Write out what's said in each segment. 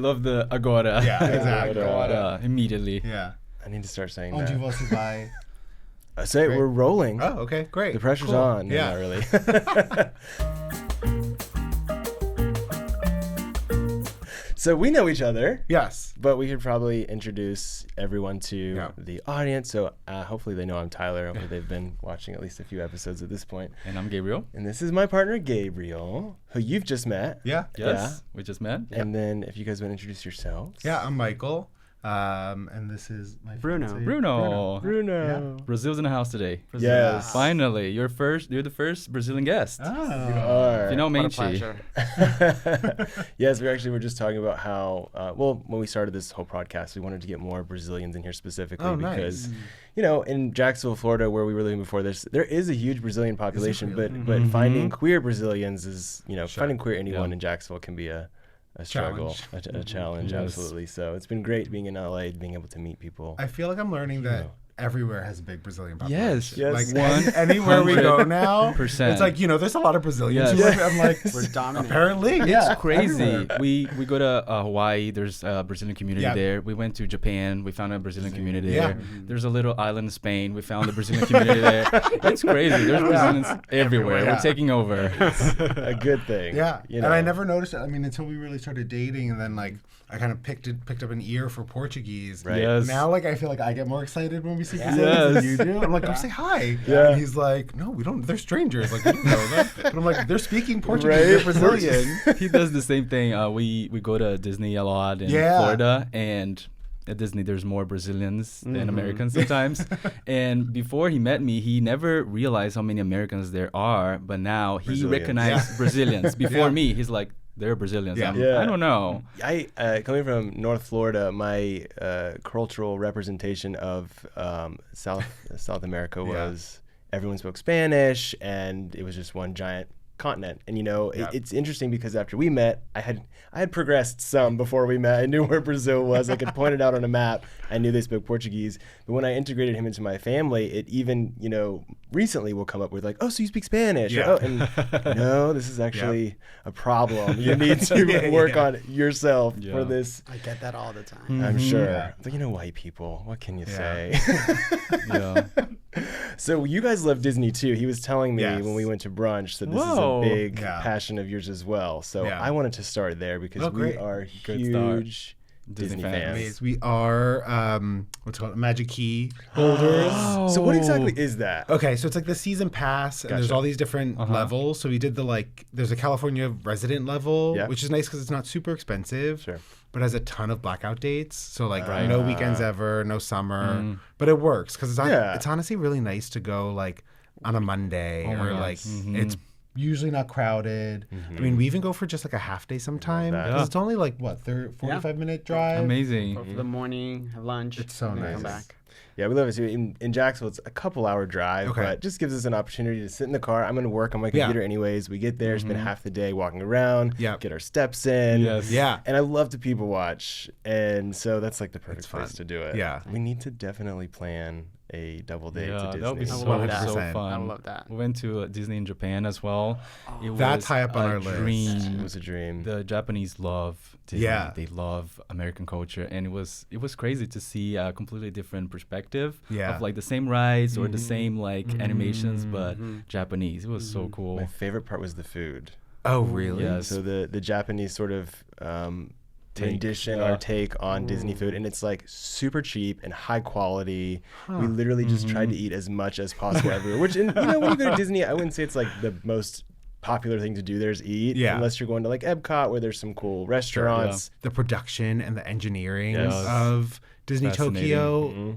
Love the agora. Yeah, exactly. Immediately. Yeah. I need to start saying Onde that. você vai? I say Great. we're rolling. Oh, okay, great. The pressure's Cool. on. No, Yeah. not really. So we know each other, Yes. but we should probably introduce everyone to the audience. So hopefully they know I'm Tyler. Hopefully they've been watching at least a few episodes at this point. And I'm Gabriel. And this is my partner, Gabriel, who you've just met. Yeah. Yes, we just met. And then if you guys want to introduce yourselves. Yeah, I'm Michael. And this is my Bruno. fiancé, Bruno. Brazil's in the house today. Yes. Finally, you're the first Brazilian guest. Oh. You are. Finalmente. What a pleasure. Yes, we actually were just talking about how, when we started this whole podcast, we wanted to get more Brazilians in here specifically because, in Jacksonville, Florida, where we were living before this, there is a huge Brazilian population, but finding queer Brazilians is, finding queer anyone in Jacksonville can be a struggle, a challenge, Yes. absolutely. So it's been great being in LA, being able to meet people. I feel like I'm learning that everywhere has a big Brazilian population. Yes. Like anywhere we go now, 100%. it's like, there's a lot of Brazilians. Yes. I'm like, We're dominant. apparently, It's crazy. everywhere. We go to Hawaii. There's a Brazilian community there. We went to Japan. We found a Brazilian community there. There's a little island in Spain. We found a Brazilian community there. It's crazy. There's Brazilians everywhere. Yeah. We're taking over. A good thing. Yeah, You and I know. never noticed it. I mean, until we really started dating, and then I kind of picked up an ear for Portuguese. Right. Yes. Now, I feel like I get more excited when we see Brazilians than you do. I'm like, go say hi. Yeah. And he's like, no, we don't. They're strangers. Like, we don't know that. But I'm like, they're speaking Portuguese. Right. They're Brazilian. He does the same thing. We go to Disney a lot in Florida, and at Disney there's more Brazilians than Americans sometimes. And before he met me, he never realized how many Americans there are, but now he Brazilians. recognized Brazilians. Before me, he's like, they're Brazilians. Yeah. I don't know. I coming from North Florida, my cultural representation of South America was everyone spoke Spanish, and it was just one giant continent. And it's interesting because after we met, I had progressed some before we met. I knew where Brazil was. I could point it out on a map. I knew they spoke Portuguese. But when I integrated him into my family, it even recently will come up with like, oh, so you speak Spanish? Yeah. Oh, and no, this is actually a problem. You need to work on it yourself for this. I get that all the time. I'm sure. Yeah. But white people, what can you Yeah. say? Yeah. So you guys love Disney too. He was telling me Yes. when we went to brunch that this Whoa. is a big Yeah. passion of yours as well. So Yeah. I wanted to start there because we great. are Good start. huge Disney Disney fans. fans. Anyways, we are what's it called, Magic Key holders. So what exactly is that? Okay, so it's like the season pass, and there's Gotcha. all these different levels. So we did there's a California resident level, Yeah. which is nice because it's not super expensive, Sure. but has a ton of blackout dates. So no weekends ever, no summer, Mm. but it works because Yeah. it's honestly really nice to go on a Monday or it's usually not crowded. I mean, we even go for just a half day sometime that. because it's only 45-minute drive. Amazing. Go for the morning, have lunch. It's so and then nice. Come back. Yeah, we love it too. In Jacksonville, it's a couple-hour drive, Okay. but just gives us an opportunity to sit in the car. I'm going to work on my computer anyways. We get there, spend half the day walking around, get our steps in. Yes. Yeah. And I love to people watch, and so that's the perfect fun. place to do it. Yeah. We need to definitely plan a double date to Yeah, Disney. that would be I so, love that. so 100%. fun. I love that. We went to Disney in Japan as well. It That's was high up on a our list. dream. It was a dream. The Japanese love Disney. Yeah. They love American culture, and it was crazy to see a completely different perspective of the same rides or the same animations, but Japanese. It was so cool. My favorite part was the food. Oh, really? Yes. So the Japanese sort of rendition or take on Disney food, and it's super cheap and high quality. We literally just tried to eat as much as possible everywhere. Which, when you go to Disney, I wouldn't say it's the most popular thing to do there is eat, unless you're going to Epcot where there's some cool restaurants. The production and the engineering Yes. of Disney Tokyo.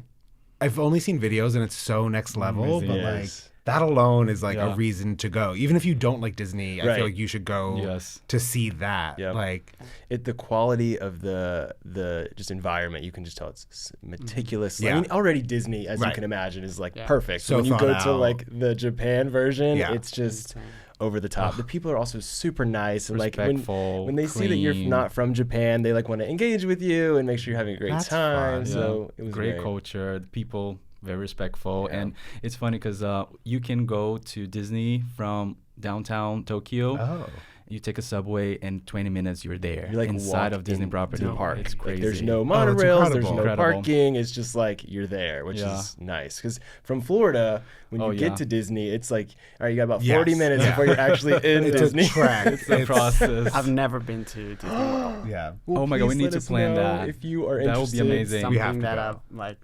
I've only seen videos and it's so next level, Amazing. but Yes. that alone is a reason to go. Even if you don't like Disney, I Right. feel like you should go to see that. Yep. The quality of the just environment, you can just tell it's meticulous. Yeah. I mean, already Disney, as you Right. can imagine, is perfect. So when you go thought to out. the Japan version, Yeah. it's just over the top. The people are also super nice, and Respectful, when they see that you're clean. not from Japan, they want to engage with you and make sure you're having a great That's time. fun. So it was great culture. The people very respectful, and it's funny because you can go to Disney from downtown Tokyo. Oh. you take a subway, and 20 minutes you're there. You're like inside of Disney property. the park. It's crazy. Like, there's no it's monorails. There's no incredible. parking. It's just like you're there, which is nice. Because from Florida, when you get to Disney, it's like, all right, you got about 40 minutes before you're actually in Disney. A trek. It's a process. I've never been to Disney World. Yeah. Well, oh my God, we need to plan that. If you are that interested, would be amazing. Something that I like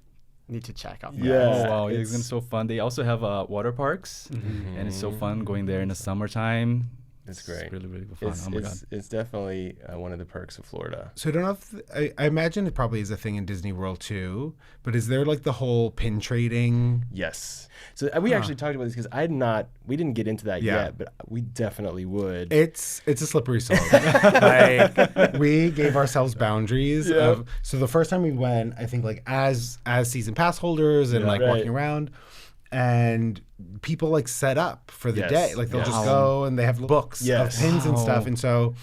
need to check out. Yeah. Oh wow, it's gonna be so fun. They also have water parks, and it's so fun going there in the summertime. It's great. It's really, really fun. Oh my God. It's definitely one of the perks of Florida. So I don't know if I imagine it probably is a thing in Disney World too. But is there like the whole pin trading? Yes. So we actually talked about this because we didn't get into that yet, but we definitely would. It's a slippery slope. Like we gave ourselves boundaries. So the first time we went, I think like as season pass holders and walking around, and people like set up for the day. Like they'll just go and they have books of pins and stuff. And so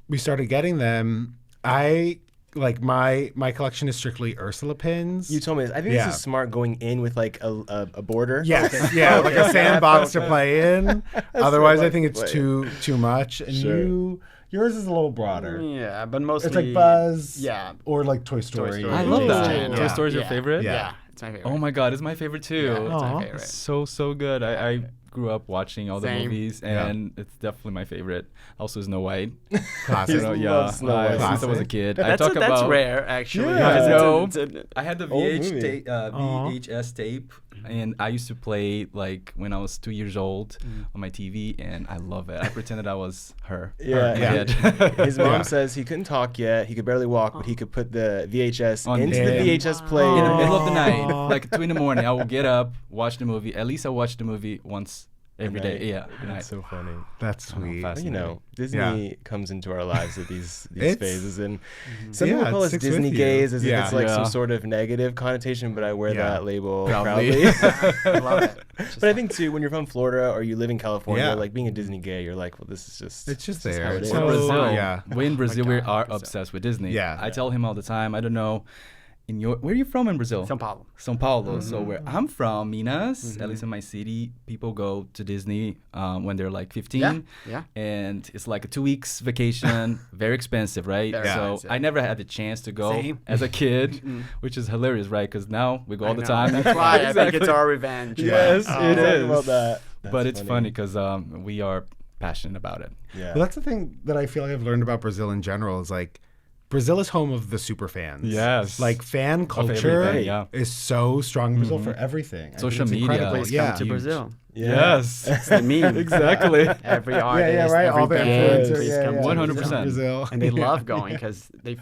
we started getting them. I like my collection is strictly Ursula pins. You told me this. I think this is smart going in with like a border. Yes, like a sandbox to play in. Otherwise, I think it's too much. And yours is a little broader. Yeah, but mostly it's like Buzz. Yeah, or like Toy Story. I love that. Yeah. Toy Story is your favorite? Yeah, it's my favorite. Oh my God, it's my favorite too. Yeah, it's my favorite. So good. I grew up watching all the movies, and it's definitely my favorite. Also, Snow White. Classic. Snow White. Since I was a kid. That's rare, actually. Yeah, It's I had the VHS tape, and I used to play like when I was 2 years old on my TV, and I love it. I pretended I was her. His mom says he couldn't talk yet. He could barely walk, but he could put the VHS into the VHS player. In the middle of the night, like 2 a.m, I will get up, watch the movie. At least I watch the movie once every day. Yeah, that's so funny. That's sweet. But, you know, Disney comes into our lives at these phases, and some people call us Disney gays as if it's like some sort of negative connotation, but I wear that label proudly. I love it. But I think too, when you're from Florida or you live in California, like being a Disney gay, you're like, well, this is just it's just there. It is. In Brazil, we in Brazil, we are obsessed with Disney. Yeah, I tell him all the time. I don't know. Where are you from in Brazil? São Paulo. São Paulo. So where I'm from, Minas, at least in my city, people go to Disney when they're like 15. Yeah. And it's like a 2 weeks vacation, very expensive, right? Very expensive. I never had the chance to go as a kid, which is hilarious, right? Because now we go all the time. That's why I think it's our revenge. Yes, it is. About that. But it's funny because we are passionate about it. Yeah. Well, that's the thing that I feel like I've learned about Brazil in general is like, Brazil is home of the super fans. Yes. Like fan culture is so strong in Brazil for everything. Social media. Please come to Brazil. Yes. It's the meme. Exactly. Every artist, right. every All the band, influencers, please come to 100%. Brazil. And they love going because they,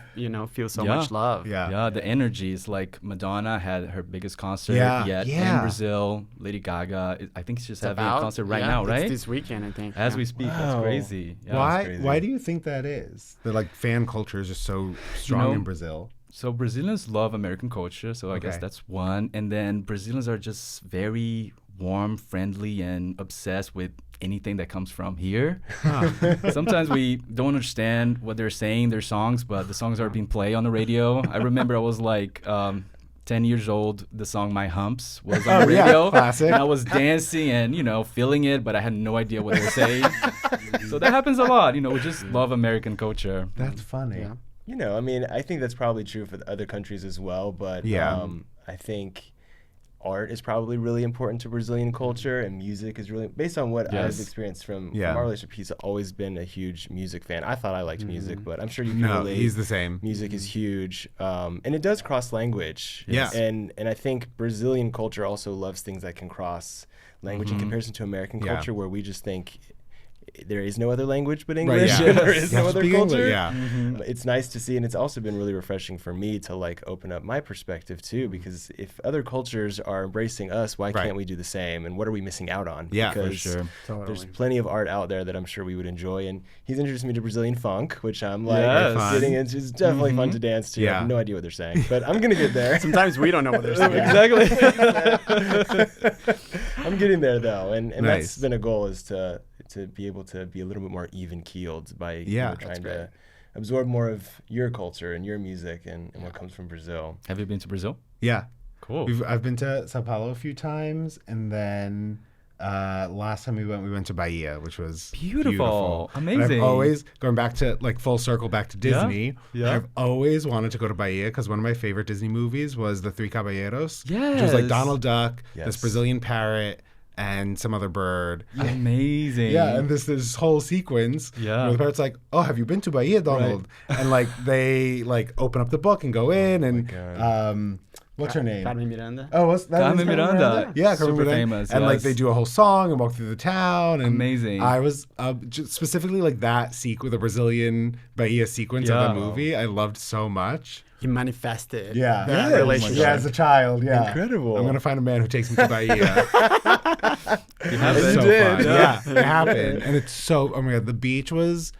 feel so much love. Yeah, the energy is like Madonna had her biggest concert yet in Brazil. Lady Gaga, I think she's having a concert right now, right? It's this weekend, I think. As we speak, that's crazy. Yeah, why do you think that is? That like fan culture is just so strong in Brazil. So Brazilians love American culture, so I guess that's one. And then Brazilians are just very warm, friendly, and obsessed with anything that comes from here. Sometimes we don't understand what they're saying, their songs, but the songs are being played on the radio. I remember I was like 10 years old, the song My Humps was on the radio. Classic. And I was dancing and, feeling it, but I had no idea what they were saying. So that happens a lot. We just love American culture. That's funny. Yeah. I think that's probably true for the other countries as well, but I think art is probably really important to Brazilian culture, and music is really, based on what I've experienced from our relationship, he's always been a huge music fan. I thought I liked music, but I'm sure you can relate. He's the same. Music is huge, and it does cross language. Yeah. And I think Brazilian culture also loves things that can cross language in comparison to American culture, where we just think there is no other language but English. Right, and there is no other culture. English, It's nice to see, and it's also been really refreshing for me to like open up my perspective too, because if other cultures are embracing us, why can't we do the same? And what are we missing out on? Yeah, because for sure. There's plenty of art out there that I'm sure we would enjoy. And he's introduced me to Brazilian funk, which I'm like getting into. It's definitely fun to dance to. I have no idea what they're saying, but I'm gonna get there. Sometimes we don't know what they're saying. Exactly. I'm getting there though, and that's been a goal, is to be able to be a little bit more even keeled by trying to absorb more of your culture and your music and what comes from Brazil. Have you been to Brazil? Yeah. Cool. I've been to Sao Paulo a few times, and then Last time we went to Bahia, which was beautiful. Amazing. And I've always, going back to like full circle back to Disney, I've always wanted to go to Bahia because one of my favorite Disney movies was The Three Caballeros. Yes. Which was like Donald Duck, this Brazilian parrot, and some other bird. Amazing. Yeah, and this whole sequence where the parrot's like, oh, have you been to Bahia, Donald? Right. And like they like open up the book and go in and what's her name? Carmen Miranda. Oh, what's that? Carmen Miranda. Yeah, Carmen Miranda. Famous. And like they do a whole song and walk through the town. And amazing. I was specifically like that sequence, the Brazilian Bahia sequence of the movie. I loved so much. You manifested. Yeah, relationship. Yeah, as a child. Yeah, incredible. I'm gonna find a man who takes me to Bahia. It happened. So fun. Yeah, it happened, and it's so. Oh my god, the beach was.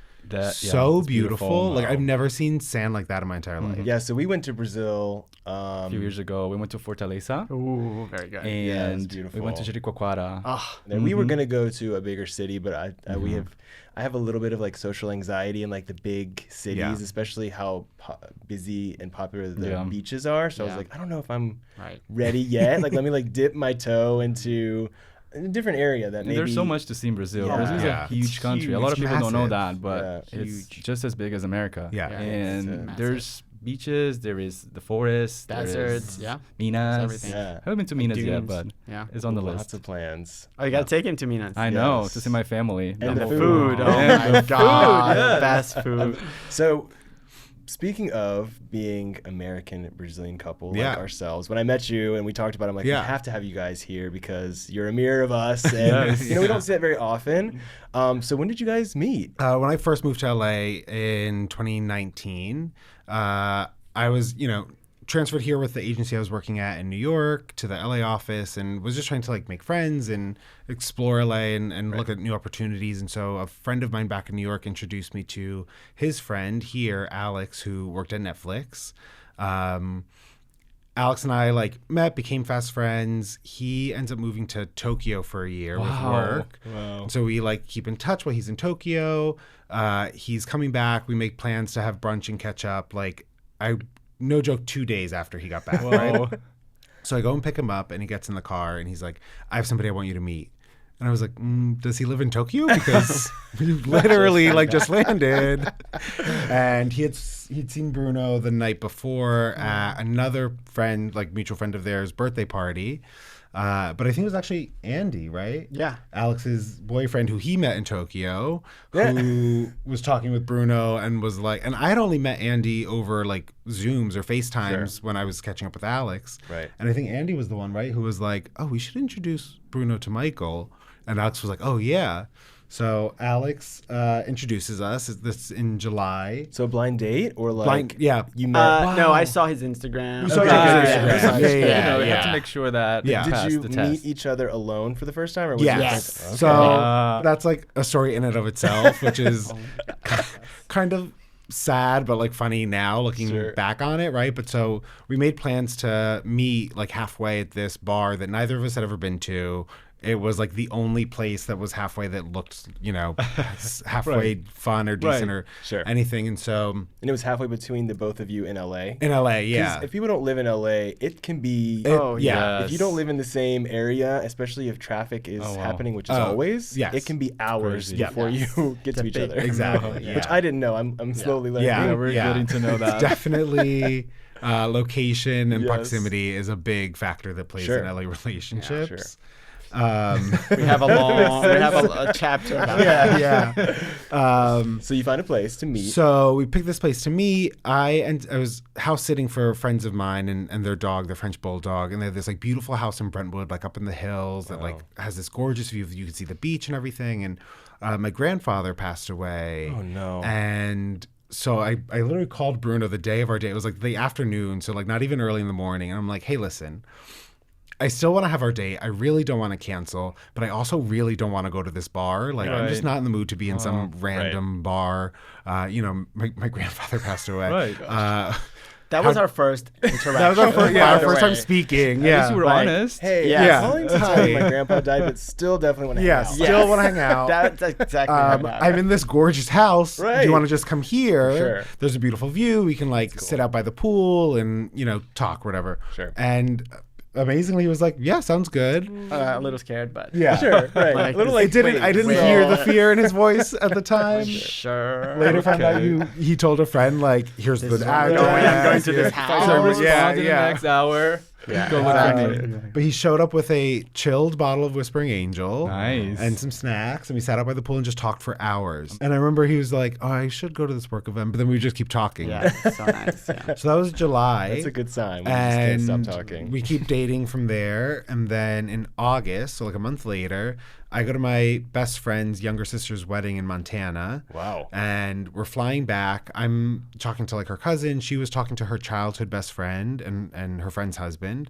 So beautiful. Like I've never seen sand like that in my entire life. Yeah, so we went to Brazil a few years ago. We went to Fortaleza. Ooh, very good. And we went to Jericoacoara. And we were gonna go to a bigger city, but I have a little bit of like social anxiety in like the big cities, especially how busy and popular the beaches are. So I was like, I don't know if I'm ready yet. Like let me like dip my toe into a different area that maybe... There's so much to see in Brazil. Brazil is a huge country. A lot of people don't know that, but it's just as big as America. And there's beaches, there is the forest, deserts, Minas. Everything. I haven't been to Minas yet, but it's on the list. Lots of plans. Oh, you gotta take him to Minas. I know, to see my family. And the food. Oh my god, best food. So... Speaking of being American Brazilian couple like ourselves, when I met you and we talked about it, I'm like, we have to have you guys here because you're a mirror of us, and you know we don't see that very often. So when did you guys meet? When I first moved to LA in 2019, I was transferred here with the agency I was working at in New York to the LA office, and was just trying to like make friends and explore LA and look at new opportunities. And so a friend of mine back in New York introduced me to his friend here, Alex, who worked at Netflix. Alex and I like met, became fast friends. He ends up moving to Tokyo for a year with work. And so we like keep in touch while he's in Tokyo. He's coming back. We make plans to have brunch and catch up. Like no joke, 2 days after he got back, right? So I go and pick him up, and he gets in the car, and he's like, I have somebody I want you to meet. And I was like, does he live in Tokyo? Because we literally like just landed. And he'd seen Bruno the night before at another friend, like mutual friend of theirs, birthday party. But I think it was actually Andy, right? Yeah. Alex's boyfriend, who he met in Tokyo, who was talking with Bruno and was like, and I had only met Andy over like Zooms or FaceTimes when I was catching up with Alex. Right. And I think Andy was the one, right, who was like, oh, we should introduce Bruno to Michael. And Alex was like, oh, yeah. So Alex introduces us. This in July. So blind date or like you met? No, I saw his Instagram. You saw his Instagram. You have to make sure that Did you meet each other alone for the first time? Or was yes. So that's like a story in and of itself, which is kind of sad but like funny now looking back on it, right? But so we made plans to meet like halfway at this bar that neither of us had ever been to. It was like the only place that was halfway that looked, halfway fun or decent or anything. And so... And it was halfway between the both of you in LA? In LA, yeah. If people don't live in LA, it can be... If you don't live in the same area, especially if traffic is happening, which is always, it can be hours before you get to each other. Exactly. Which I didn't know. I'm slowly learning. Yeah, we're getting to know that. It's definitely... location and proximity is a big factor that plays in LA relationships. Yeah, we have a chapter about so you find a place to meet. So we picked this place to meet. I was house sitting for friends of mine and their dog, their French bulldog, and they have this like beautiful house in Brentwood, like up in the hills that like has this gorgeous view. You can see the beach and everything. And my grandfather passed away. Oh no! And so I literally called Bruno the day of our date. It was like the afternoon, so like not even early in the morning. And I'm like, hey, listen. I still want to have our date. I really don't want to cancel, but I also really don't want to go to this bar. Like, I'm just not in the mood to be in some random bar. My grandfather passed away. Right. That was our first interaction. That was our first time speaking. At least you were honest. Hey, calling to tell you my grandpa died, but still definitely want to hang out. Still want to hang out. That's exactly I'm in this gorgeous house. Right. Do you want to just come here? Sure. There's a beautiful view. We can sit out by the pool and, talk, whatever. Sure. And amazingly, he was like, "Yeah, sounds good." A little scared, but Yeah, Sure, right. Like a little I didn't hear the fear in his voice at the time. sure. Later found out he told a friend like, "Here's This is the where I'm address." going. I'm going to this house. Don't Oh, respond in the next hour. Yeah, Go look for me. But he showed up with a chilled bottle of Whispering Angel. Nice. And some snacks, and we sat out by the pool and just talked for hours. And I remember he was like, "Oh, I should go to this work event," but then we would just keep talking. Yeah, so nice. Yeah. So that was July. That's a good sign. We just can't And stop talking. we keep dating from there. And then in August, so like a month later, I go to my best friend's younger sister's wedding in Montana. Wow. And we're flying back. I'm talking to like her cousin. She was talking to her childhood best friend and her friend's husband.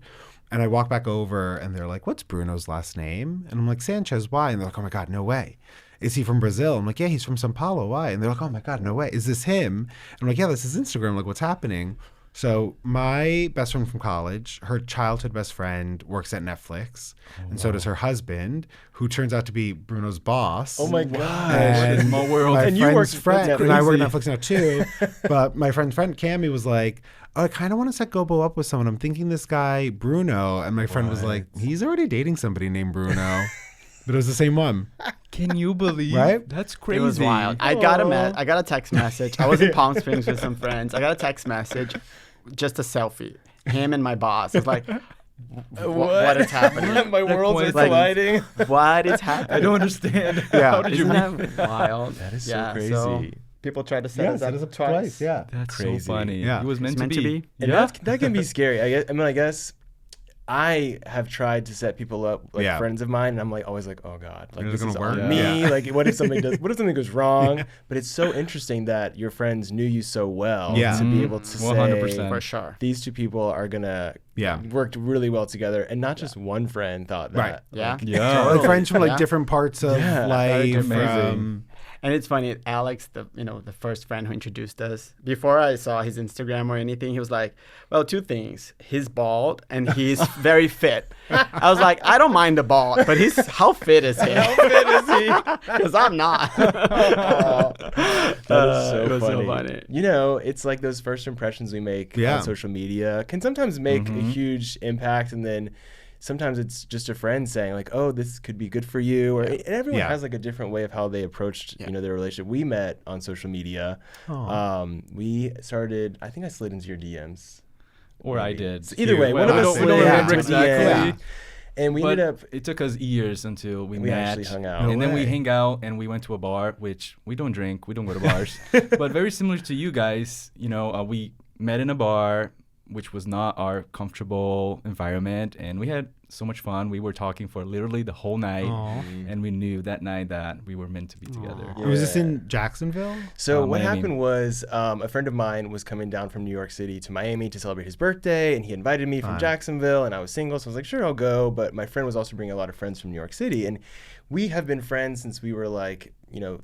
And I walk back over and they're like, "What's Bruno's last name?" And I'm like, "Sanchez, why?" And they're like, "Oh my God, no way. Is he from Brazil?" I'm like, "Yeah, he's from Sao Paulo. Why?" And they're like, "Oh my God, no way. Is this him?" And I'm like, "Yeah, this is Instagram. Like, what's happening?" So my best friend from college, her childhood best friend works at Netflix. And so does her husband, who turns out to be Bruno's boss. Oh my God. And Small world. my And you friend's worked friend, with and I work at Netflix. Netflix now too. But my friend's friend Cammie was like, "Oh, I kind of want to set Gobo up with someone. I'm thinking this guy Bruno." And my friend was like, "He's already dating somebody named Bruno." But it was the same one. Can you believe? Right? That's crazy. It was wild. I got a text message. I was in Palm Springs with some friends. I got a text message, just a selfie. Him and my boss. It's like, what is happening? My worlds are Like- colliding. What is happening? I don't understand. Yeah. How did you Isn't read that wild? That is so Yeah, crazy. people tried to set us up twice. Yeah. That's Crazy. so funny. Yeah. It was meant, It's meant to be. And Yeah. that can be scary. I guess I have tried to set people up, like Yeah. friends of mine, and I'm like always like, oh God, like Is it this gonna is work? on me. Yeah. Like, what if something goes wrong? But it's so interesting that your friends knew you so well Yeah. to be able to 100%. say For sure. these two people are gonna Yeah. worked really well together, and not just one friend thought that. Right. Yeah. Like, Yeah. Like friends from like Yeah. different parts of Yeah. life. Amazing. And it's funny, Alex, the first friend who introduced us, before I saw his Instagram or anything, he was like, "Well, two things. He's bald and he's very fit." I was like, "I don't mind the bald, but how fit is he? How fit is he? Because I'm not." That is so it was funny. so funny. You know, it's like those first impressions we make Yeah. on social media can sometimes make a huge impact, and then sometimes it's just a friend saying like, "Oh, this could be good for you," or and everyone Yeah. has like a different way of how they approached their relationship. We met on social media. We started. I think I slid into your DMs. Or I Maybe. did. So either way, Well, one of we us don't, we slid don't remember into exactly. DMs, and we But ended up. it took us years until we We met. actually hung out. No And then we way. hang out and we went to a bar, which we don't drink. We don't go to bars. But very similar to you guys, we met in a bar, which was not our comfortable environment. And we had so much fun. We were talking for literally the whole night. Aw. And we knew that night that we were meant to be together. Yeah. Was this in Jacksonville? So what Miami. happened was a friend of mine was coming down from New York City to Miami to celebrate his birthday, and he invited me from Fun. Jacksonville, and I was single, so I was like, sure, I'll go. But my friend was also bringing a lot of friends from New York City, and we have been friends since we were like,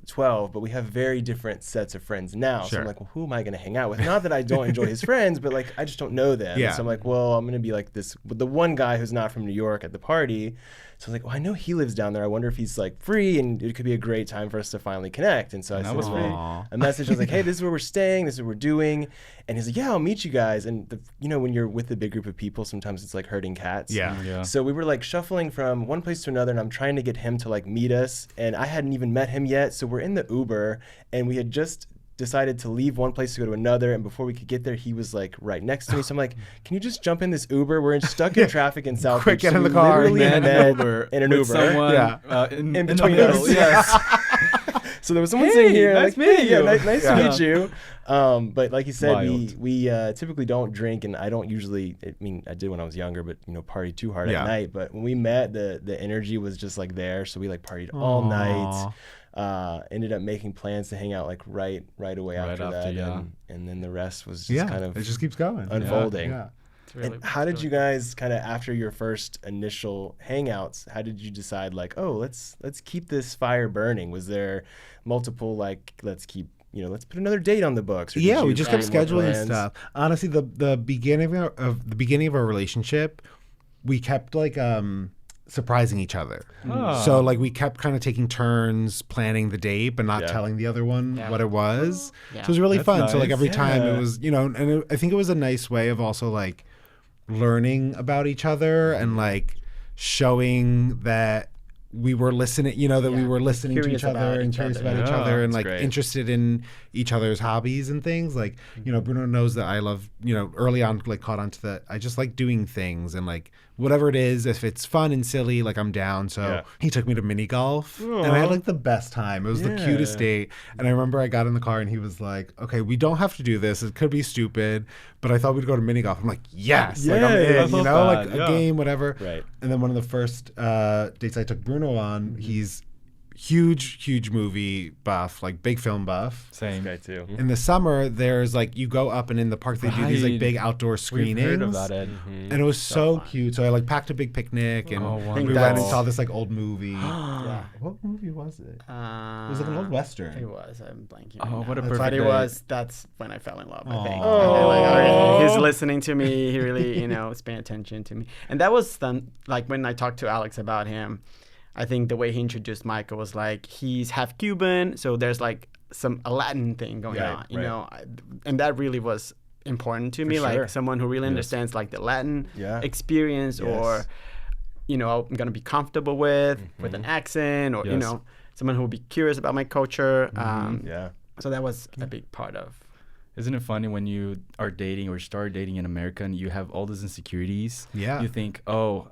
12, but we have very different sets of friends now. So Sure. I'm like, well, who am I going to hang out with? Not that I don't enjoy his friends, but like I just don't know them. Yeah. So I'm like, well, I'm going to be like this, the one guy who's not from New York at the party. So I was like, well, I know he lives down there. I wonder if he's like free, and it could be a great time for us to finally connect. And so I And that sent was him free. a message. I was like, hey, this is where we're staying. This is what we're doing. And he's like, yeah, I'll meet you guys. And when you're with a big group of people, sometimes it's like herding cats. Yeah. So we were like shuffling from one place to another, and I'm trying to get him to like meet us, and I hadn't even met him yet. So we're in the Uber, and we had just decided to leave one place to go to another, and before we could get there, he was like right next to me. So I'm like, can you just jump in this Uber? We're stuck in traffic in South Quick, Beach. get So in the we car. literally Man, met Uber in an with Uber. someone Yeah. in In the between middle. us. Yes. So there was someone Hey, sitting here, nice like, meeting hey, you. nice to Yeah. meet you. But like you said, Wild. we typically don't drink, and I don't usually. I mean, I did when I was younger, but party too hard Yeah. at night. But when we met, the energy was just like there, so we like partied all night. Ended up making plans to hang out like right away Right after after, that, yeah. and then the rest was just Yeah. kind of It just keeps going. unfolding. Yeah. It's really And how did you guys kind of after your first initial hangouts? How did you decide like, oh, let's keep this fire burning? Was there multiple like let's put another date on the books? Or did Yeah, we you just kept create more scheduling plans? stuff. Honestly, the beginning of our relationship, we kept like surprising each other. Oh. So like we kept kind of taking turns planning the date, but not Yeah. telling the other one Yeah. what it was. Yeah. So it was really That's fun. So like nice. every time Yeah. it was, I think it was a nice way of also like learning about each other and like showing that we were listening, you know, that we were listening to each other and curious about each other and like interested in each other's hobbies and things. Like, you know, Bruno knows that I love, you know, early on, like caught on to that. I just like doing things and like whatever it is, if it's fun and silly, like I'm down. So he took me to mini golf and I had like the best time. It was the cutest date. And I remember I got in the car and he was like, okay, we don't have to do this. It could be stupid, but I thought we'd go to mini golf. I'm like, yes, like I'm in, you know, like a game, whatever. Right. And then one of the first dates I took Bruno on, he's huge movie buff, like big film buff. Same. This guy too. In the summer, there's like you go up and in the park they do these like big outdoor screenings. We've heard about it. And it was so cute. So I like packed a big picnic and we went and saw this like old movie. What movie was it? It was like an old Western. It was. I'm blanking. Oh, what a perfect perfect day. day. That's when I fell in love, I think. And like, okay, he's listening to me. He really, you know, is paying attention to me. And that was like when I talked to Alex about him, I think the way he introduced Michael was like he's half Cuban, so there's like a Latin thing going on, you know, and that really was important to me, like someone who really understands like the Latin experience, or you know, I'm gonna be comfortable with an accent, or you know, someone who will be curious about my culture. So that was a big part of. Isn't it funny when you are dating or start dating in America and you have all these insecurities? Yeah. You think, oh,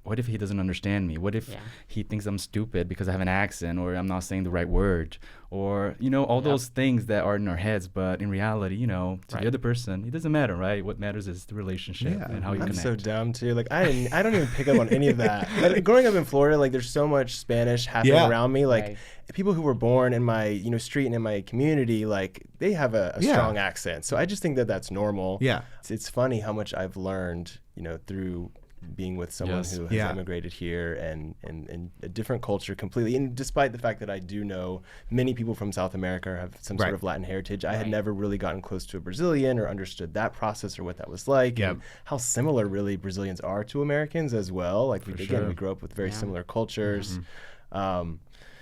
what if he doesn't understand me? What if he thinks I'm stupid because I have an accent or I'm not saying the right word? Or, you know, all those things that are in our heads. But in reality, you know, to the other person, it doesn't matter, right? What matters is the relationship and how you connect. I'm so dumb, too. Like, I don't even pick up on any of that. Like, growing up in Florida, like, there's so much Spanish happening around me. Like, people who were born in my, you know, street and in my community, like, they have a strong accent. So I just think that that's normal. Yeah. It's funny how much I've learned, you know, through being with someone who has immigrated here and a different culture completely. And despite the fact that I do know many people from South America have some sort of Latin heritage, I had never really gotten close to a Brazilian or understood that process or what that was like, and how similar really Brazilians are to Americans as well. Like, we grew up with very similar cultures.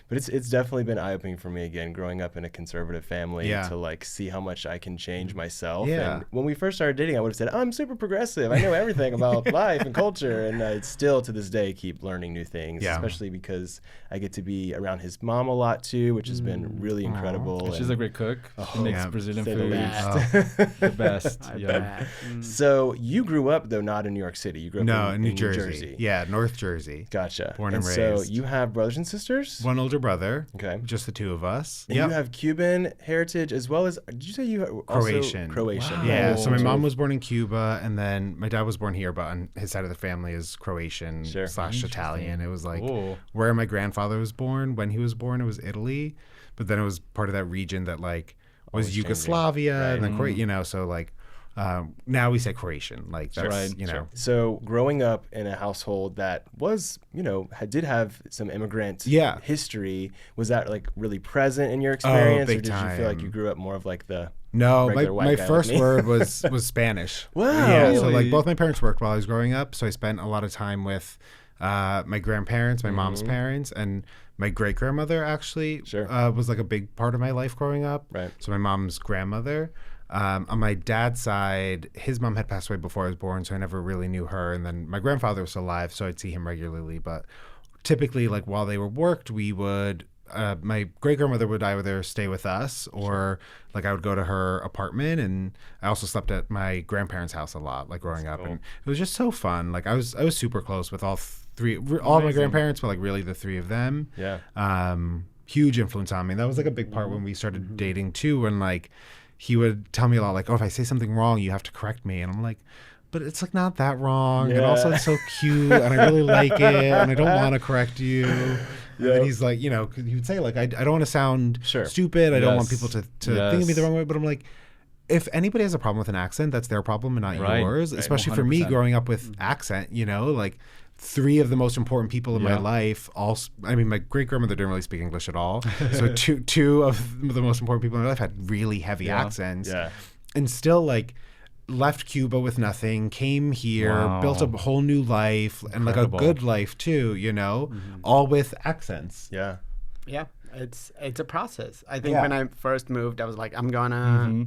But it's definitely been eye-opening for me, again, growing up in a conservative family, to like see how much I can change myself. And when we first started dating, I would have said, I'm super progressive. I know everything about life and culture. And I still, to this day, keep learning new things, especially because I get to be around his mom a lot, too, which has been really incredible. She's a great cook. She makes Brazilian food. The best. So you grew up, though, not in New York City. You grew up in New Jersey. Yeah, North Jersey. Gotcha. Born and raised. So you have brothers and sisters? One older brother. Okay. Just the two of us. And you have Cuban heritage as well as, did you say you have Croatian? Croatian. Wow. Yeah. So my mom was born in Cuba, and then my dad was born here, but on his side of the family is Croatian / Italian. It was like where my grandfather was born. When he was born, it was Italy, but then it was part of that region that like was Yugoslavia, and then you know, so like. Now we say Croatian, like that's you know. So growing up in a household that was, you know, did have some immigrant history, was that like really present in your experience, or did you feel like you grew up more of like the my first word was Spanish. Wow. Yeah. Really? So like both my parents worked while I was growing up, so I spent a lot of time with my grandparents, my mom's parents, and my great grandmother actually was like a big part of my life growing up. Right. So my mom's grandmother. On my dad's side, his mom had passed away before I was born, so I never really knew her. And then my grandfather was alive, so I'd see him regularly. But typically, like while they were worked, we would, my great grandmother would either stay with us or like I would go to her apartment. And I also slept at my grandparents' house a lot, like growing up. And it was just so fun. Like I was super close with all of my grandparents, but like really the three of them. Yeah. Huge influence on me. And that was like a big part when we started dating too, when like, he would tell me a lot, like, oh, if I say something wrong, you have to correct me. And I'm like, but it's like not that wrong. And also it's so cute and I really like it and I don't want to correct you. And he's like, you know, he would say like, I don't want to sound stupid. I don't want people to think of me the wrong way. But I'm like, if anybody has a problem with an accent, that's their problem and not yours. Especially 100%. For me growing up with accent, you know, like three of the most important people in my life, I mean, my great grandmother didn't really speak English at all. So two of the most important people in my life had really heavy accents. Yeah. And still like left Cuba with nothing, came here, built a whole new life and like a good life too, you know, all with accents. Yeah. Yeah. It's a process. I think when I first moved, I was like, I'm gonna,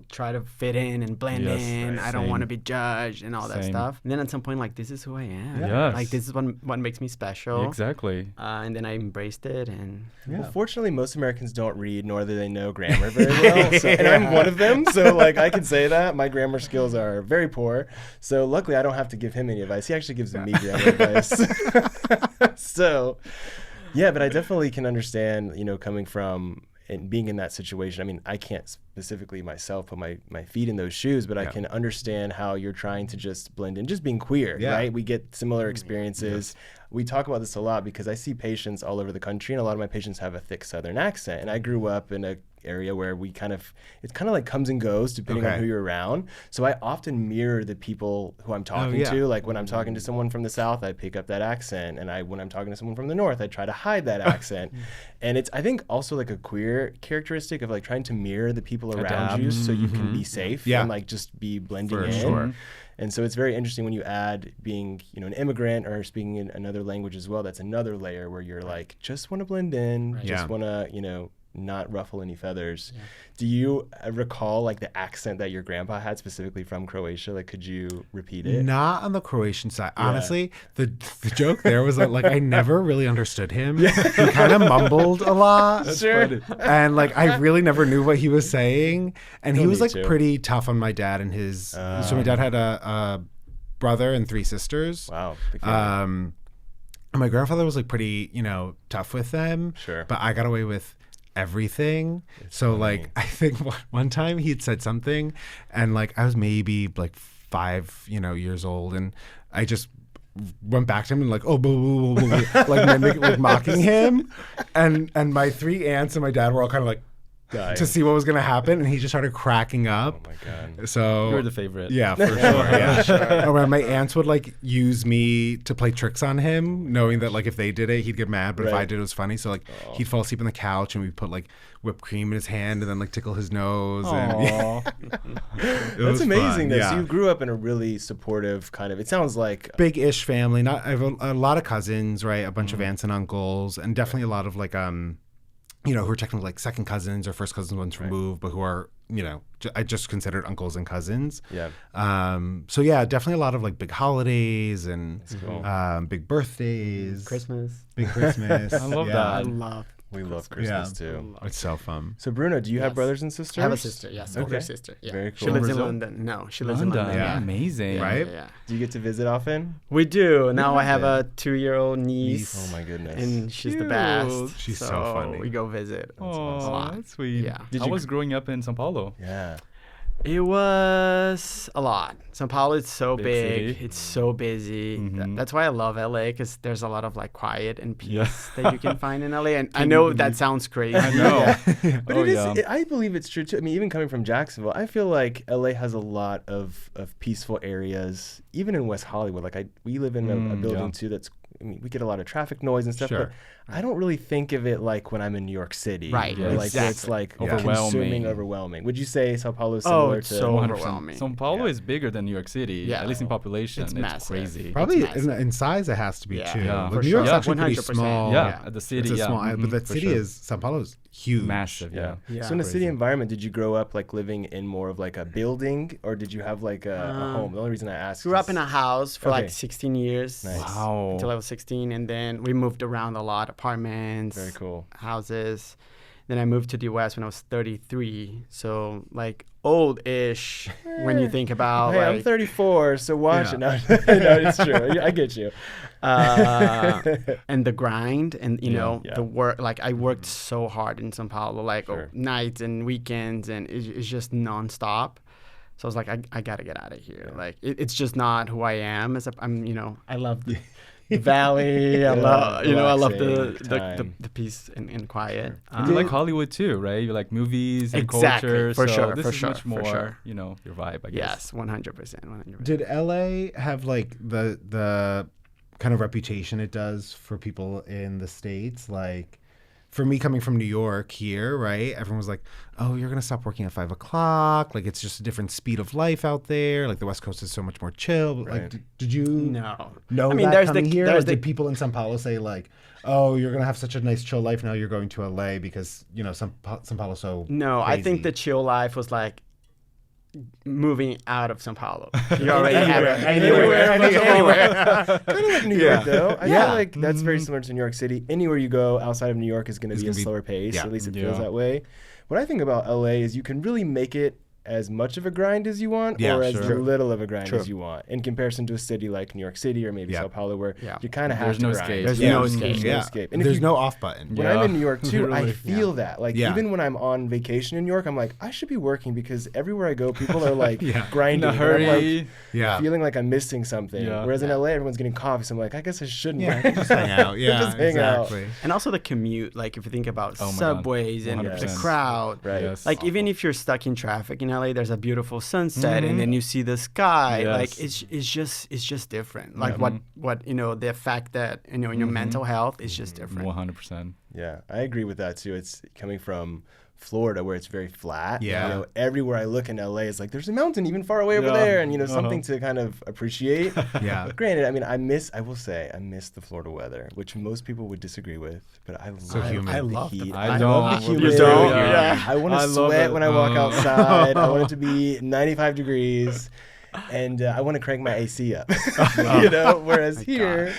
try to fit in and blend in. I don't want to be judged and all that stuff. And then at some point, like, this is who I am. Yes. Like, this is what makes me special. Exactly. And then I embraced it. And well, fortunately, most Americans don't read, nor do they know grammar very well. So, and I'm one of them. So, like, I can say that my grammar skills are very poor. So, luckily, I don't have to give him any advice. He actually gives me grammar advice. So. Yeah, but I definitely can understand, coming from and being in that situation. I mean, I can't specifically myself put my feet in those shoes, but I can understand how you're trying to just blend in, just being queer, right? We get similar experiences. We talk about this a lot because I see patients all over the country, and a lot of my patients have a thick Southern accent. And I grew up in a area where it's kind of like comes and goes depending on who you're around. So I often mirror the people who I'm talking to. Like when I'm talking to someone from the South, I pick up that accent, and when I'm talking to someone from the North, I try to hide that accent. And it's, I think, also like a queer characteristic of like trying to mirror the people around you so you can be safe and like just be blending in. Sure. And so it's very interesting when you add being, an immigrant or speaking in another language as well. That's another layer where you're like, just want to blend in, just want to, not ruffle any feathers. Do you recall like the accent that your grandpa had specifically from Croatia? Like, could you repeat it? Not on the Croatian side. Honestly, the joke there was that like I never really understood him. He kind of mumbled a lot. That's funny. And like I really never knew what he was saying. And he was like pretty tough on my dad and his. So my dad had a brother and 3 sisters. Wow. And my grandfather was like pretty, tough with them. Sure. But I got away with everything. So like I think one time he had said something and like I was maybe like 5 years old, and I just went back to him and like like mocking him, and my 3 aunts and my dad were all kind of like to see what was going to happen, and he just started cracking up. Oh my God. So You were the favorite. Yeah, for sure. Yeah. Or my aunts would like use me to play tricks on him, knowing that like if they did it, he'd get mad, but if I did, it was funny. So like he'd fall asleep on the couch, and we'd put like whipped cream in his hand, and then like tickle his nose. And, That's amazing. Though. So you grew up in a really supportive kind of. It sounds like big-ish family. I have a lot of cousins, right? A bunch of aunts and uncles, and definitely a lot of like who are technically like second cousins or first cousins once removed, but who are, I just considered uncles and cousins. Yeah. So yeah, definitely a lot of like big holidays and big birthdays. Christmas. Big Christmas. I love that. We love Christmas too. It's so fun. So Bruno, do you have brothers and sisters? I have a sister, yes. Older sister. Yeah. Very cool. She lives in London. No, she lives in London. Yeah. Amazing. Right? Yeah. Do you get to visit often? We do. Now I have a 2-year-old niece. Oh my goodness. And she's the Cute. best. She's so funny. We go visit. Oh, that's sweet. Yeah. I was growing up in São Paulo. Yeah. It was a lot. São Paulo is so big. City. It's so busy. That's why I love LA, because there's a lot of like quiet and peace that you can find in LA. And I know that sounds crazy. I know. But it is. I believe it's true too. I mean, even coming from Jacksonville, I feel like LA has a lot of peaceful areas. Even in West Hollywood, like we live in a building too that's. I mean, we get a lot of traffic noise and stuff, but I don't really think of it like when I'm in New York City. Right. Or like where it's like overwhelming. Would you say Sao Paulo is similar to? So overwhelming. São Paulo is bigger than New York City, at least in population. It's massive. Crazy. Probably in size it has to be too. Yeah, Like, New York's actually pretty 100%. small. Yeah, the city. It's a small, but the city is Sao Paulo's huge. Massive. Yeah. So in a city environment, did you grow up like living in more of like a building, or did you have like a home? The only reason I asked. Grew up in a house for like 16 years. Nice. Wow. Until I was 16, and then we moved around a lot, apartments, Very cool. houses. Then I moved to the US when I was 33, so like old-ish when you think about. Hey, like, I'm 34, so watch it. No, it's true. I get you. And the grind, and the work. Like I worked so hard in São Paulo, like nights and weekends, and it's just nonstop. So I was like, I gotta get out of here. Like it's just not who I am. I love the valley. I love, I love the peace and quiet. And you like Hollywood too, right? You like movies and culture. For so sure. This For is sure, much more, for sure. Your vibe, I guess. Yes, 100%. Did LA have like the kind of reputation it does for people in the States? Like for me coming from New York here, right? Everyone was like, "Oh, you're gonna stop working at 5 o'clock. Like it's just a different speed of life out there. Like the West Coast is so much more chill." Right. Like, did you No. know I mean, that there's coming the- here? there's Or did the- people in São Paulo say like, "Oh, you're gonna have such a nice chill life now. You're going to LA because São Paulo's so No, I think crazy." the chill life was like moving out of São Paulo. You already have it. Anywhere. Kind of like New York, though. I Yeah. feel like that's very similar to New York City. Anywhere you go outside of New York is going to be a gonna be- slower pace. yeah. At least it Yeah. feels that way. What I think about LA is you can really make it as much of a grind as you want, Yeah, or as sure. little of a grind True. as you want, in comparison to a city like New York City or maybe Yeah. Sao Paulo, where Yeah. you kind of have There's to no grind. escape. There's Yeah. no escape. There's no escape. And if There's you- no off button. When Yeah. I'm in New York too, I Literally. feel that. Like Yeah. even when I'm on vacation in New York, I'm like, I should be working because everywhere I go, people are like Yeah. grinding. In a and I'm, like, hurry. Yeah. feeling like I'm missing something. Yeah. Whereas in LA, everyone's getting coffee, so I'm like, I guess I shouldn't. Yeah, work. just hang out. Yeah, Just hang out. exactly. And also the commute, like if you think about Oh my God. subways and the 100%. crowd. Right. Yes. Like even if you're stuck in traffic in LA, there's a beautiful sunset and then you see the sky. Yes. Like it's just different. Like what the effect that in your mental health is just different. 100%. Yeah, I agree with that too. It's coming from Florida where it's very flat. Yeah. Everywhere I look in LA, it's like there's a mountain even far away over Yeah. there, and something to kind of appreciate. Yeah. Granted, I mean, I miss the Florida weather, which most people would disagree with, but I love humid. I I love love the the- heat. I love don't. the You humidity. don't? Yeah. I want I to love sweat it. when I walk outside. I want it to be 95 degrees. And I want to crank my AC up, Whereas here,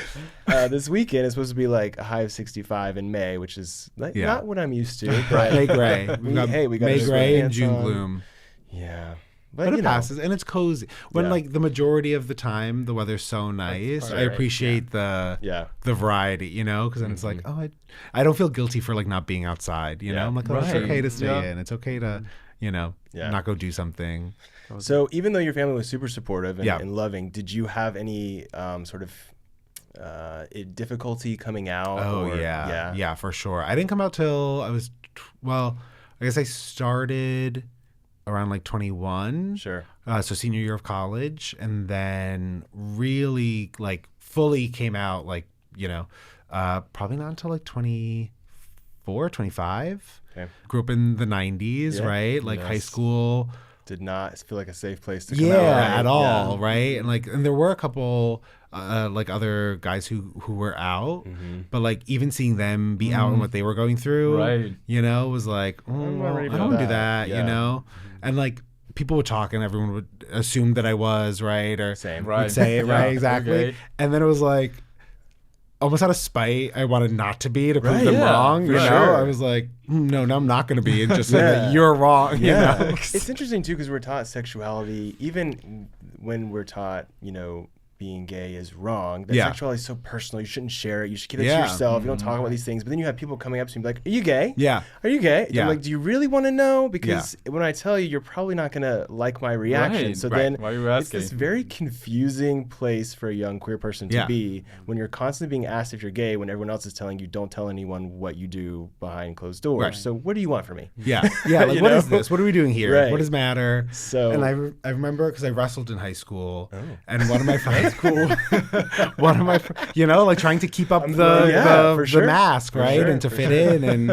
this weekend it's supposed to be like a high of 65 in May, which is like Yeah. not what I'm used to. But May gray. we got May gray and sweatpants June on. gloom. Yeah, but, But it you know, passes and it's cozy. When Yeah. like the majority of the time the weather's so nice, I right. appreciate the Yeah, variety, because then it's like, oh, I don't feel guilty for like not being outside. Yeah. I'm like, oh, it's Right. okay to stay Yeah. in. It's okay to Yeah. not go do something. So even though your family was super supportive and, Yeah. and loving, did you have any sort of difficulty coming out? Oh or- yeah, for sure. I didn't come out till I was, I guess I started around like 21. Sure. So senior year of college, and then really like fully came out like, probably not until like 24, 25. Okay. Grew up in the 90s, Yeah. right? Like high Yes. school. Did not feel like a safe place to come Yeah, out. Right? at all, Yeah. right? And there were a couple like other guys who were out, Mm-hmm. but like even seeing them be out and what they were going through, Right. Was like, I'm not ready I for don't do that. that, Yeah. And like people would talk and everyone would assume that I was, right? Or Same. Right. would say it, Yeah, right? Exactly. okay. And then it was like almost out of spite, I wanted not to be to prove Right, them yeah, wrong. for sure. I was like, no, I'm not going to be, and just say that you're wrong. Yeah. You know? It's interesting too because we're taught sexuality, even when we're taught, being gay is wrong. That Yeah. sexuality is so personal. You shouldn't share it. You should keep it Yeah. to yourself. You don't talk about these things. But then you have people coming up to you and be like, "Are you gay? Yeah. Are you gay?" Yeah. I'm like, "Do you really want to know? Because when I tell you, you're probably not gonna like my reaction." Right, so right. then Why are you it's asking? this very confusing place for a young queer person to Yeah. be when you're constantly being asked if you're gay when everyone else is telling you don't tell anyone what you do behind closed doors. Right. So what do you want from me? Yeah. Like, You what know? is this? What are we doing here? Right. What does matter? So- and I remember because I wrestled in high school, Oh. and one of my friends, one of my, like trying to keep up for the sure. mask, For right, sure, and to for fit sure. in. And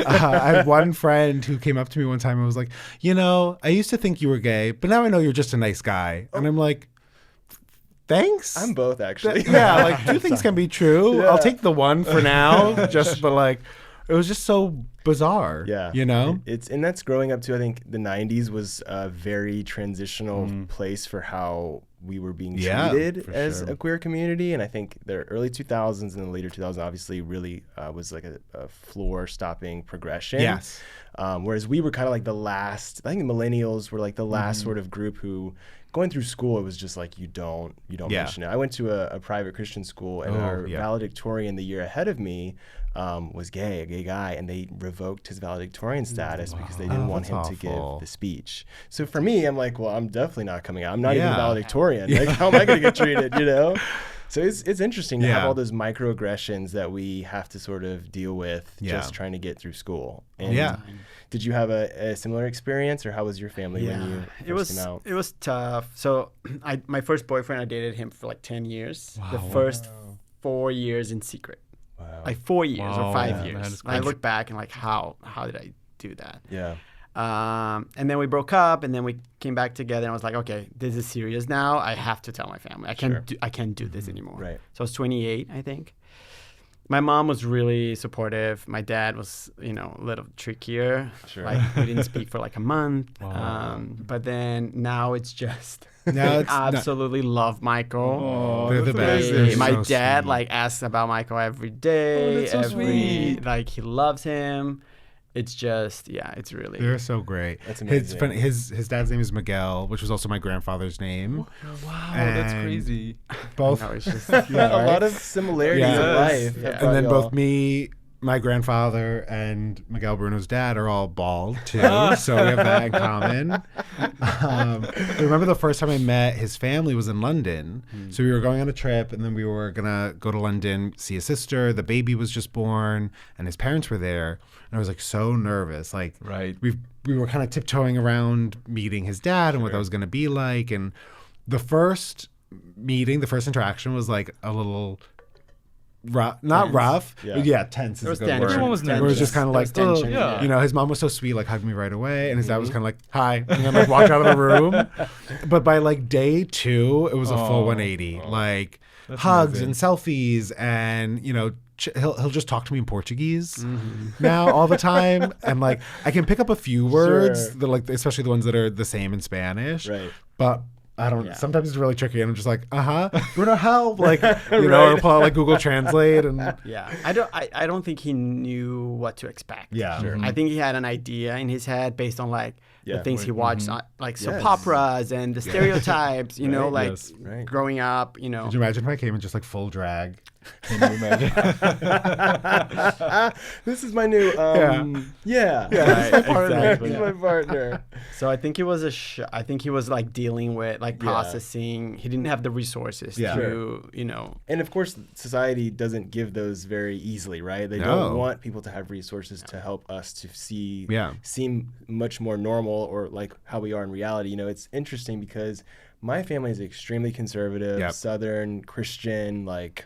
I had one friend who came up to me one time and was like, I used to think you were gay, but now I know you're just a nice guy. And I'm like, thanks. I'm both actually. Yeah, like two things can be true. Yeah. I'll take the one for now, but like, it was just so bizarre. Yeah. And that's growing up too. I think the 90s was a very transitional place for how we were being Yeah, treated for as sure. a queer community. And I think the early 2000s and the later 2000s obviously really was like a floor stopping progression. Yes. Whereas we were kind of like the last, I think the millennials were like the last sort of group who going through school, it was just like, you don't Yeah. mention it. I went to a private Christian school and our valedictorian the year ahead of me was a gay guy, and they revoked his valedictorian status because they didn't want him that's to give awful. the speech. So for me, I'm like, well, I'm definitely not coming out. I'm not even Yeah. valedictorian. Like, how am I going to get treated, So it's interesting to have Yeah. all those microaggressions that we have to sort of deal with Yeah. just trying to get through school. And Yeah. did you have a similar experience, or how was your family when you first came out? It was tough. So my first boyfriend, I dated him for like 10 years. The first 4 years in secret. Wow. like 4 years or 5 that years. is And I crazy. look back and like, how did I do that? Yeah. And then we broke up, and then we came back together. And I was like, okay, this is serious now. I have to tell my family. I can't do this anymore. Right. So I was 28, I think. My mom was really supportive. My dad was, a little trickier. Sure. Like we didn't speak for like a month. Wow. But then now it's just Now they it's absolutely love Michael. They're the best. They're My so dad sweet. like asks about Michael every day. that's so sweet. Like he loves him. It's just it's really. They're so great. That's amazing. His dad's name is Miguel, which was also my grandfather's name. Wow, that's And crazy. Both, No, it's just A lot of similarities Yes. in life. Yeah. that and brought then y'all. both me, my grandfather, and Miguel Bruno's dad are all bald too, so we have that in common. I remember the first time I met his family was in London. So we were going on a trip, and then we were gonna go to London, see his sister. The baby was just born, and his parents were there. And I was like so nervous. Like Right. we were kind of tiptoeing around meeting his dad and what that was gonna be like. And the first meeting, the first interaction was like a little rough, not Tense. rough, Yeah. but yeah, tense is There was a good tension. word. Everyone was Where it was just kind of There like, was tension, "Ugh." yeah. You know, his mom was so sweet, like hugged me right away, and his dad was kind of like, hi, and then like walked out of the room. But by like day 2, it was a full 180, like That's hugs amazing. and selfies, and he'll just talk to me in Portuguese now all the time, and like I can pick up a few words, Sure. that like especially the ones that are the same in Spanish, Right. but I don't. Yeah. Sometimes it's really tricky, and I'm just like, Bruno, help, like or pull out like Google Translate, and Yeah, I don't think he knew what to expect. yeah, Sure. I think he had an idea in his head based on like Yeah. the things he watched, on, like soap Yes. operas and the stereotypes. Right, like yes, right. growing up. Could you imagine if I came in just like full drag? Can you imagine? This is my new. Yeah. Yeah, This is my that's my partner. partner. This is my partner. So I think it was I think he was like dealing with like Yeah. processing. He didn't have the resources Yeah. to And of course, society doesn't give those very easily, right? They No. don't want people to have resources to help us to seem much more normal or like how we are in reality. It's interesting because my family is extremely conservative, Yep. Southern, Christian, like.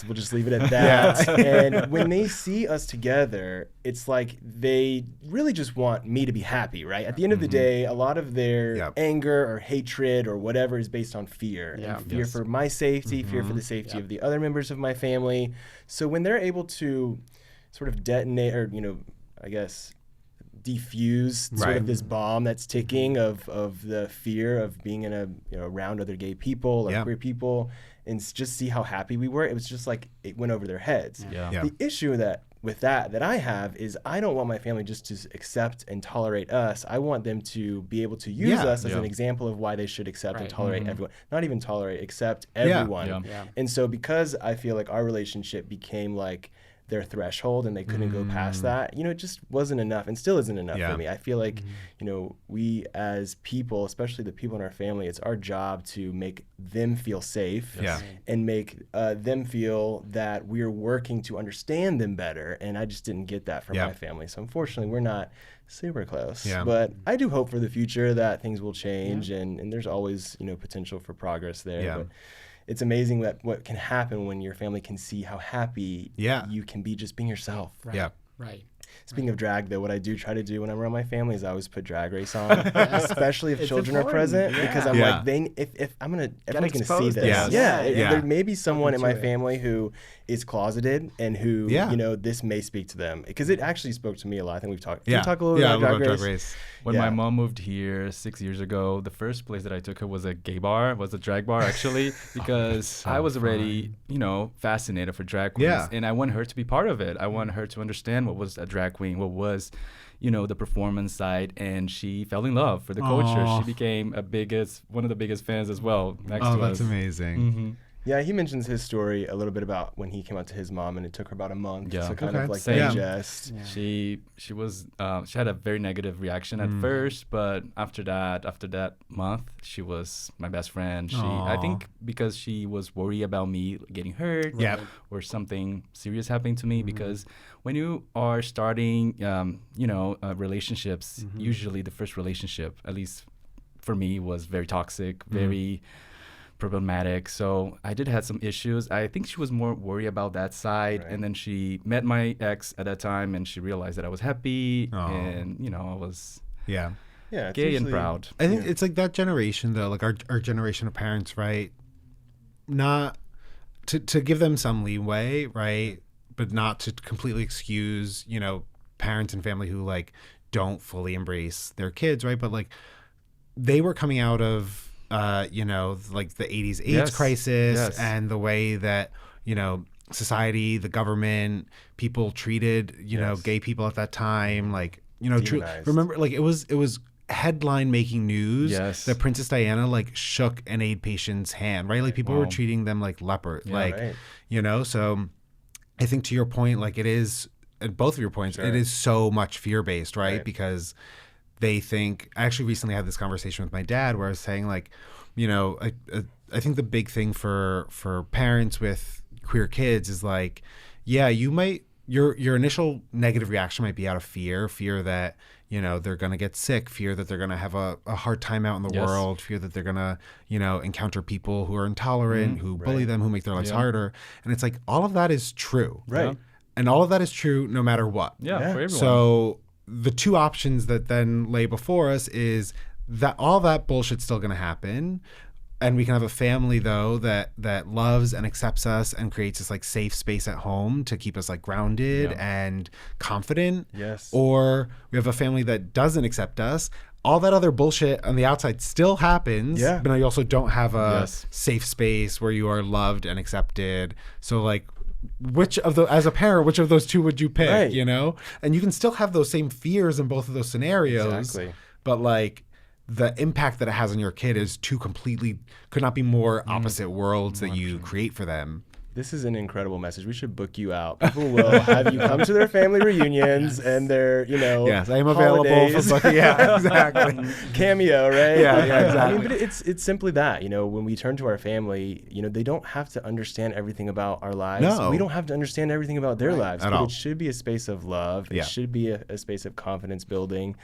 We'll just leave it at that. And when they see us together, it's like they really just want me to be happy, right? At the end of the day, a lot of their Yep. anger or hatred or whatever is based on fear. Yeah. And fear Yes. for my safety, fear for the safety of the other members of my family. So when they're able to sort of detonate or, I guess defuse sort Right. of this bomb that's ticking of the fear of being in around other gay people or Yeah. queer people, and just see how happy we were. It was just like it went over their heads. Yeah. Yeah. The issue with that I have is I don't want my family just to accept and tolerate us. I want them to be able to use Yeah. us as Yeah. an example of why they should accept and Right. tolerate everyone. Not even tolerate, accept everyone. Yeah. Yeah. And so because I feel like our relationship became like their threshold and they couldn't go past that, it just wasn't enough and still isn't enough Yeah. for me. I feel like, we as people, especially the people in our family, it's our job to make them feel safe Yeah. and make them feel that we're working to understand them better. And I just didn't get that from Yeah. my family. So unfortunately, we're not super close. Yeah. But I do hope for the future that things will change and there's always, potential for progress there. Yeah. But it's amazing what can happen when your family can see how happy Yeah. you can be just being yourself. Right. Yeah. Right. Speaking of drag, though, what I do try to do when I'm around my family is I always put Drag Race on, especially if It's children are important. present, because I'm Yeah. like, if everyone's gonna see exposed this, to it. yeah, Yeah. there may be someone in my Into it. family who is closeted and who, Yeah. this may speak to them because it actually spoke to me a lot. I think we've talked. Can Yeah. you talk a little Yeah, bit about Drag Drag Race? When Yeah. my mom moved here 6 years ago, the first place that I took her was a gay bar, was a drag bar actually, because so I was already, fascinated for drag queens. Yeah. And I want her to be part of it. I want her to understand what was a drag queen, what was, the performance side. And she fell in love for the culture. Aw. She became one of the biggest fans as well. Next Oh, to that's us. amazing. Mm-hmm. Yeah, he mentions his story a little bit about when he came out to his mom, and it took her about a month Yeah. to kind Okay. of like Same. digest. Yeah. She was she had a very negative reaction at first, but after that month, she was my best friend. I Aw. think because she was worried about me getting hurt Yep. or something serious happening to me, because when you are starting relationships, usually the first relationship, at least for me, was very toxic, very problematic. So I did have some issues. I think she was more worried about that side. Right. And then she met my ex at that time, and she realized that I was happy, and I was Yeah. Yeah, it's gay and usually- proud. I think it's like that generation though, like our generation of parents, right? Not to give them some leeway, right? But not to completely excuse, parents and family who like don't fully embrace their kids, right? But like they were coming out of like the 80s AIDS crisis and the way that, society, the government, people treated, gay people at that time, like, remember, like it was headline making news that Princess Diana like shook an aid patient's hand, right? Like people were treating them like leopard, so I think to your point, like it is, at both of your points, it is so much fear-based, right? Because they think, I actually recently had this conversation with my dad where I was saying like, I think the big thing for parents with queer kids is like, yeah, you might, your initial negative reaction might be out of fear that, they're going to get sick, fear that they're going to have a hard time out in the world, fear that they're going to, encounter people who are intolerant, who bully them, who make their lives harder. And it's like, all of that is true. Right. Yeah. And all of that is true no matter what. Yeah, for everyone. So the two options that then lay before us is that all that bullshit's still going to happen. And we can have a family though that loves and accepts us and creates this like safe space at home to keep us like grounded and confident. Yes. Or we have a family that doesn't accept us. All that other bullshit on the outside still happens, but now you also don't have a safe space where you are loved and accepted. So like, as a parent, which of those two would you pick? Right. And you can still have those same fears in both of those scenarios. Exactly. But like, the impact that it has on your kid is could not be more opposite worlds that you create for them. This is an incredible message. We should book you out. People will have you come to their family reunions and their, Yes, I am holidays. available for booking. Yeah, exactly. Cameo, right? Yeah, exactly. I mean, but it's simply that, when we turn to our family, they don't have to understand everything about our lives. No. We don't have to understand everything about their lives. At But all. it should be a space of love. It Yeah. should be a space of confidence building.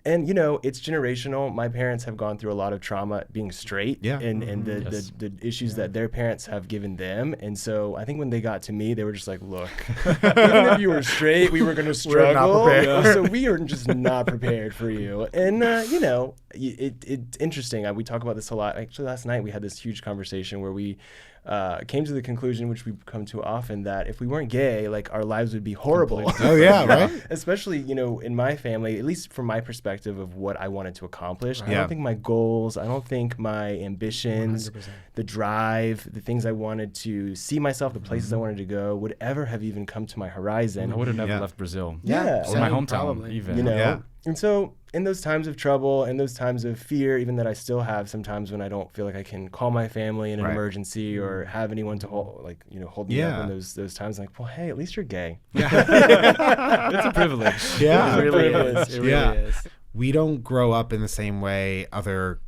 And, it's generational. My parents have gone through a lot of trauma being straight and the issues that their parents have given them. And so I think when they got to me, they were just like, look, even if you were straight, we were going to struggle. So we are just not prepared for you. And, it's interesting. We talk about this a lot. Actually, last night we had this huge conversation where we came to the conclusion, which we come to often, that if we weren't gay, like our lives would be horrible. Oh yeah, right. Especially, in my family, at least from my perspective of what I wanted to accomplish. I don't think my goals, I don't think my ambitions, 100%. the drive, the things I wanted to see myself, the places I wanted to go, would ever have even come to my horizon. I would have never left Brazil. Yeah. Or my Same, hometown, probably. even. And so in those times of trouble and those times of fear, even that I still have sometimes when I don't feel like I can call my family in an emergency or have anyone to hold me up in those times, like, well, hey, at least you're gay. It's a privilege. Yeah. It really is. It really is. We don't grow up in the same way other,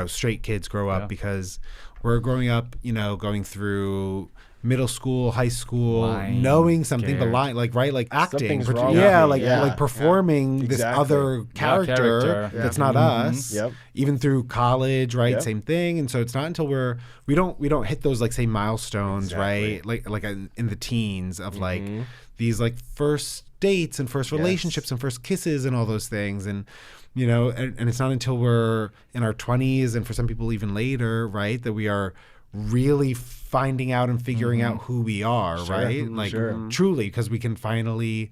straight kids grow up because we're growing up, going through middle school, high school, knowing something, but like acting, Something's wrong like performing this Exactly. other character that's not us. Yep. Even through college, right? Yep. Same thing. And so it's not until we don't hit those like same milestones, right? Like in the teens of like these like first dates and first relationships and first kisses and all those things, and and it's not until we're in our 20s and for some people even later, right, that we are really finding out and figuring out who we are, right? Like truly, because we can finally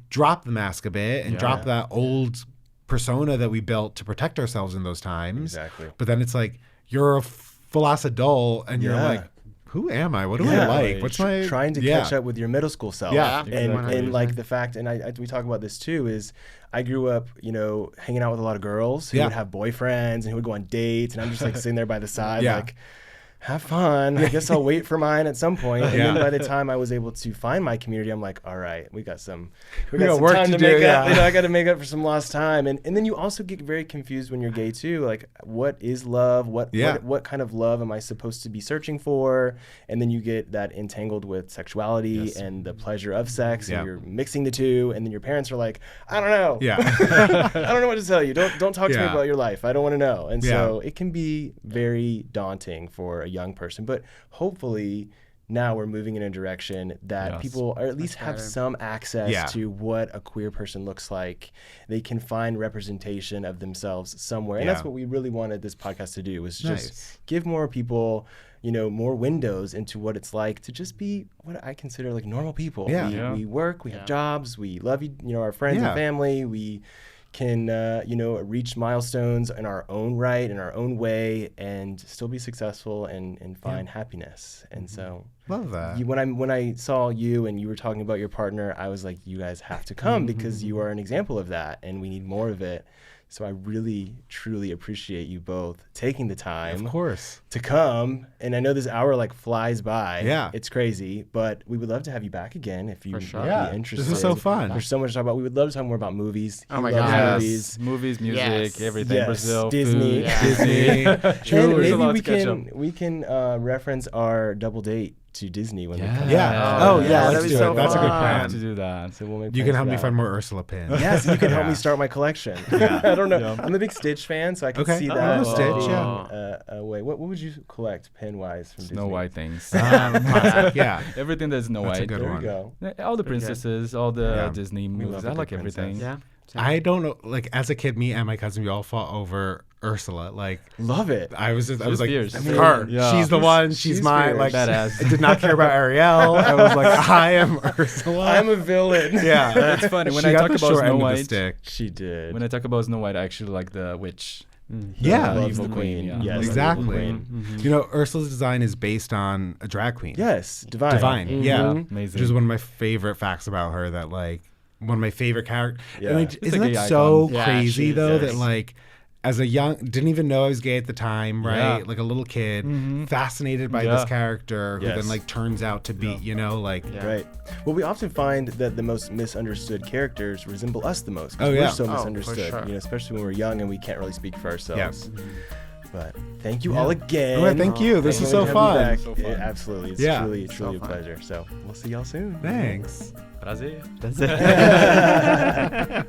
drop the mask a bit and drop that old persona that we built to protect ourselves in those times. Exactly. But then it's like you're a full-ass adult and you're like, who am I? What do I like? What's my trying to catch up with your middle school self? Yeah. And like the fact, and we talk about this too, is I grew up, hanging out with a lot of girls who would have boyfriends and who would go on dates, and I'm just like sitting there by the side, like, have fun. I guess I'll wait for mine at some point. And then by the time I was able to find my community, I'm like, all right, we got some work time to do, make up. yeah. I got to make up for some lost time. And then you also get very confused when you're gay too. Like, what is love? What kind of love am I supposed to be searching for? And then you get that entangled with sexuality and the pleasure of sex, and you're mixing the two. And then your parents are like, I don't know. Yeah. I don't know what to tell you. Don't talk to me about your life. I don't want to know. And so it can be very daunting for a young person, but hopefully now we're moving in a direction that people or at least have some access to what a queer person looks like. They can find representation of themselves somewhere. And that's what we really wanted this podcast to do, was just give more people, more windows into what it's like to just be what I consider like normal people. We work, we have jobs, we love our friends and family. We can reach milestones in our own right, in our own way, and still be successful and find happiness. And so love that. When I saw you and you were talking about your partner, I was like, you guys have to come because you are an example of that, and we need more of it. So I really, truly appreciate you both taking the time, of course, to come. And I know this hour like flies by. Yeah, it's crazy, but we would love to have you back again if you would be interested. This is so fun. There's so much to talk about. We would love to talk more about movies. Oh my God, movies, music, everything. Brazil, Disney, food. Disney. And maybe we can reference our double date to Disney when we come. Let's do it. That's a good plan. To do that. So we'll make you can help me find more Ursula pins. Yes, you can help me start my collection. I don't know. I'm a big Stitch fan, so I can see that. Stitch, way. What would you collect pin wise from Disney? Snow White things. Everything that's Snow White. That's a good one. There we go. All the princesses, all the Disney movies. I like everything. Yeah. I don't know. Like as a kid, me and my cousin, we all fought over Ursula. Like, love it. I was like, fierce. her. Yeah. She's the one. She's mine. Like, badass. I did not care about Ariel. I was like, I am Ursula. I'm a villain. Yeah, it's funny when I talk about Snow White. She did. When I talk about Snow White, I actually like the witch. Yeah, evil queen. Yeah. Yes, exactly. Queen. Ursula's design is based on a drag queen. Yes, divine. Yeah, amazing. Which is one of my favorite facts about her. That like one of my favorite characters. Yeah. And, like, isn't a it gay so icon. crazy though that like as a young, didn't even know I was gay at the time, right? Yeah. Like a little kid, fascinated by this character who then like turns out to be, Right. Well, we often find that the most misunderstood characters resemble us the most. Oh, yeah. We're so misunderstood, for sure. Especially when we're young and we can't really speak for ourselves. Yes. But thank you all again. All right, thank you. This is so fun. Yeah, absolutely. It's truly a pleasure. So we'll see y'all soon. Thanks. Prazer. That's it.